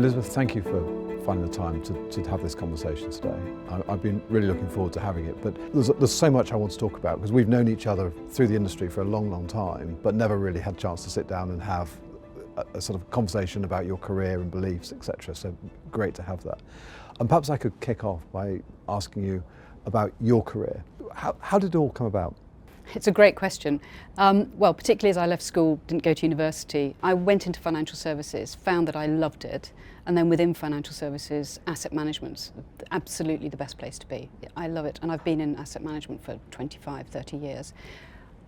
Elizabeth, thank you for finding the time to have this conversation today. I've been really looking forward to having it, but there's so much I want to talk about because we've known each other through the industry for a long, long time, but never really had a chance to sit down and have a sort of conversation about your career and beliefs, etc. So great to have that. And perhaps I could kick off by asking you about your career. How did it all come about? It's a great question. Well, particularly as I left school, didn't go to university, I went into financial services, found that I loved it, and then within financial services, asset management's absolutely the best place to be. I love it, and I've been in asset management for 25, 30 years.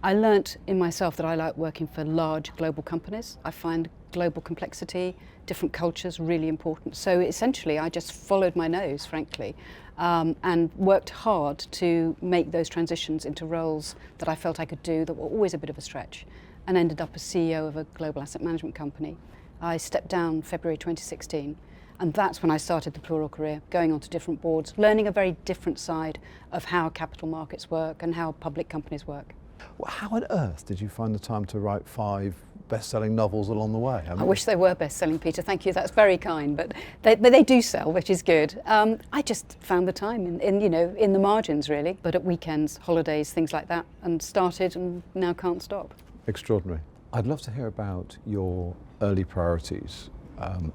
I learnt in myself that I like working for large global companies. I find global complexity, different cultures really important. So essentially I just followed my nose, frankly, and worked hard to make those transitions into roles that I felt I could do that were always a bit of a stretch, and ended up as CEO of a global asset management company. I stepped down February 2016, and that's when I started the plural career, going on to different boards, learning a very different side of how capital markets work and how public companies work. Well, how on earth did you find the time to write 5 best-selling novels along the way? I wish they were best-selling, Peter. Thank you. That's very kind, but they do sell, which is good. I just found the time in the margins, really, but at weekends, holidays, things like that, and started and now can't stop. Extraordinary. I'd love to hear about your early priorities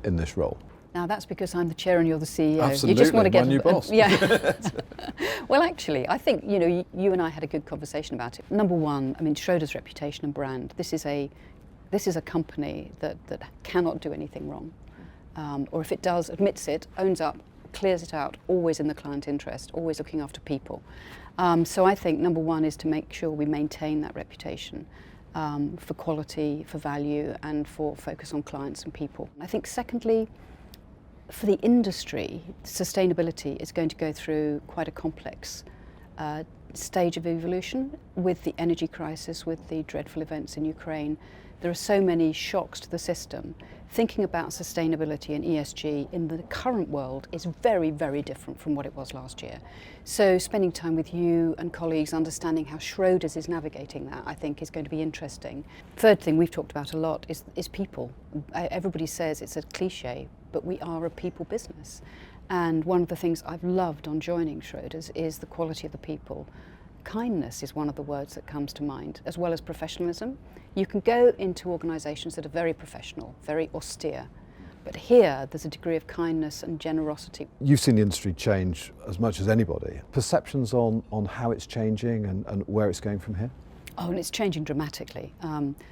in this role. Now that's because I'm the chair and you're the CEO. Absolutely, you just want to get my new boss. Yeah. Well, actually, I think you and I had a good conversation about it. Number one, I mean, Schroders' reputation and brand. This is a company that cannot do anything wrong, or if it does, admits it, owns up, clears it out. Always in the client interest, always looking after people. So I think number one is to make sure we maintain that reputation. For quality, for value, and for focus on clients and people. I think secondly, for the industry, sustainability is going to go through quite a complex stage of evolution with the energy crisis, with the dreadful events in Ukraine. There are so many shocks to the system. Thinking about sustainability and ESG in the current world is very, very different from what it was last year. So spending time with you and colleagues, understanding how Schroders is navigating that, I think is going to be interesting. Third thing we've talked about a lot is people. Everybody says it's a cliche, but we are a people business. And one of the things I've loved on joining Schroders is the quality of the people. Kindness is one of the words that comes to mind, as well as professionalism. You can go into organisations that are very professional, very austere, but here there's a degree of kindness and generosity. You've seen the industry change as much as anybody. Perceptions on how it's changing and where it's going from here? Oh, and it's changing dramatically.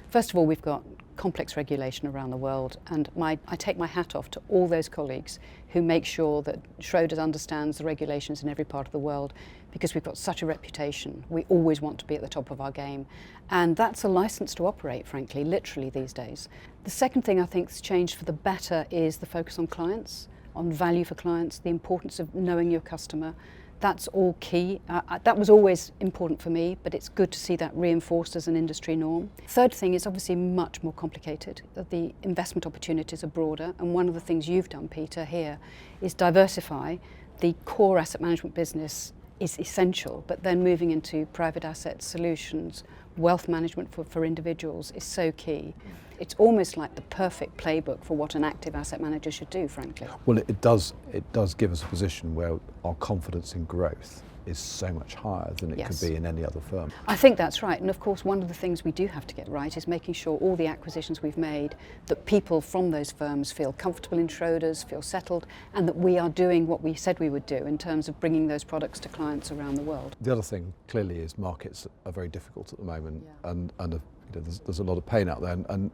First of all, we've got complex regulation around the world, and I take my hat off to all those colleagues who make sure that Schroders understands the regulations in every part of the world, because we've got such a reputation. We always want to be at the top of our game, and that's a license to operate, frankly, literally these days. The second thing I think has changed for the better is the focus on clients, on value for clients, the importance of knowing your customer. That's all key. That was always important for me, but it's good to see that reinforced as an industry norm. Third thing is obviously much more complicated. The investment opportunities are broader, and one of the things you've done, Peter, here is diversify. The core asset management business is essential, but then moving into private asset solutions, wealth management for individuals is so key. It's almost like the perfect playbook for what an active asset manager should do, frankly. Well, it does give us a position where our confidence in growth is so much higher than it could be in any other firm. I think that's right, and of course one of the things we do have to get right is making sure all the acquisitions we've made, that people from those firms feel comfortable in Schroders, feel settled, and that we are doing what we said we would do in terms of bringing those products to clients around the world. The other thing clearly is markets are very difficult at the moment, and there's a lot of pain out there, and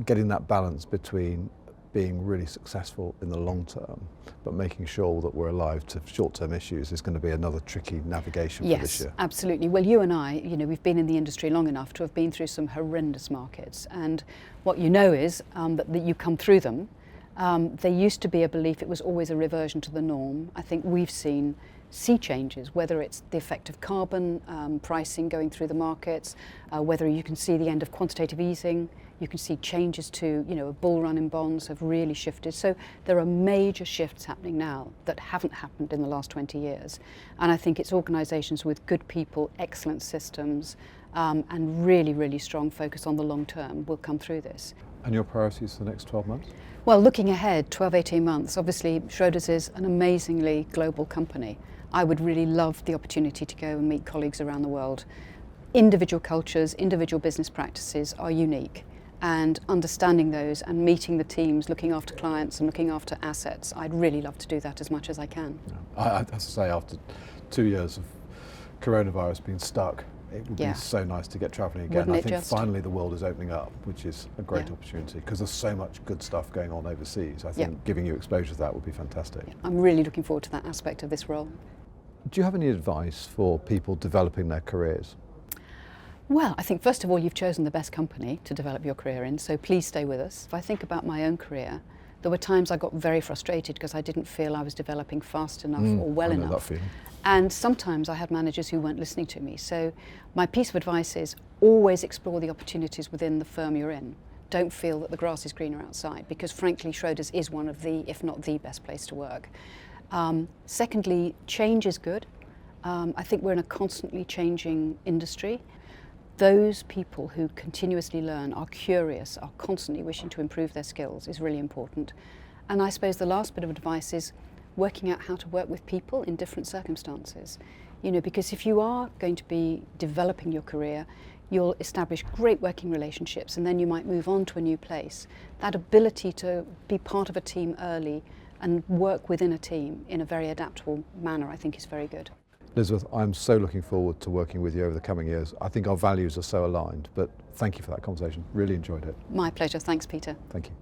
getting that balance between being really successful in the long term, but making sure that we're alive to short-term issues is going to be another tricky navigation for this year. Yes, absolutely. Well, you and I, we've been in the industry long enough to have been through some horrendous markets, and what you know is that you come through them. There used to be a belief it was always a reversion to the norm. I think we've seen sea changes, whether it's the effect of carbon pricing going through the markets, whether you can see the end of quantitative easing. You can see changes to, a bull run in bonds have really shifted. So there are major shifts happening now that haven't happened in the last 20 years. And I think it's organisations with good people, excellent systems, and really, really strong focus on the long term will come through this. And your priorities for the next 12 months? Well, looking ahead, 12, 18 months, obviously Schroders is an amazingly global company. I would really love the opportunity to go and meet colleagues around the world. Individual cultures, individual business practices are unique, and understanding those and meeting the teams, looking after clients and looking after assets, I'd really love to do that as much as I can. I have to say, after 2 years of coronavirus being stuck, it would Yeah. be so nice to get travelling again. Wouldn't I it think just? finally the world is opening up, which is a great Yeah. opportunity, because there's so much good stuff going on overseas. I Yeah. think giving you exposure to that would be fantastic. I'm really looking forward to that aspect of this role. Do you have any advice for people developing their careers? Well, I think first of all you've chosen the best company to develop your career in, so please stay with us. If I think about my own career, there were times I got very frustrated because I didn't feel I was developing fast enough or well I know that enough. feeling. And sometimes I had managers who weren't listening to me. So my piece of advice is always explore the opportunities within the firm you're in. Don't feel that the grass is greener outside, because frankly Schroders is one of the, if not the best place to work. Secondly, change is good. I think we're in a constantly changing industry. Those people who continuously learn, are curious, are constantly wishing to improve their skills is really important. And I suppose the last bit of advice is working out how to work with people in different circumstances. You know, because if you are going to be developing your career, you'll establish great working relationships and then you might move on to a new place. That ability to be part of a team early and work within a team in a very adaptable manner, I think is very good. Elizabeth, I'm so looking forward to working with you over the coming years. I think our values are so aligned, but thank you for that conversation. Really enjoyed it. My pleasure. Thanks, Peter. Thank you.